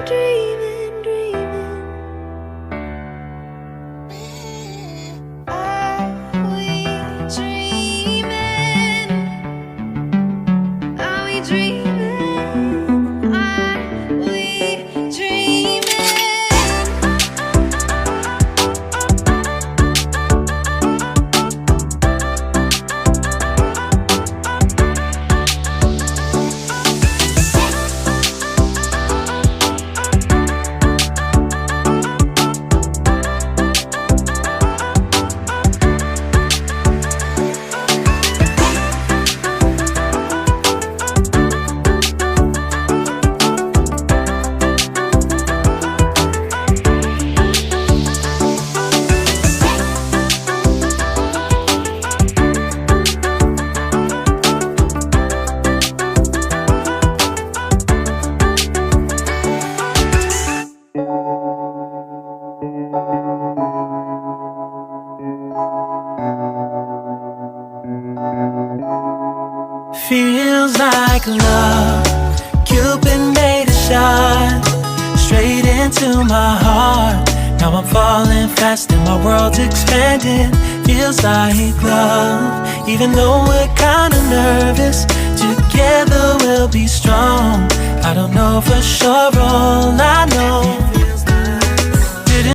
dreaming, dreaming? Are we dreaming? Are we dreaming? Are we dreaming? Feels like love, Cupid made a shot straight into my heart. Now I'm falling fast and my world's expanding. Feels like love, even though we're kinda nervous. Together we'll be strong. I don't know for sure, all I know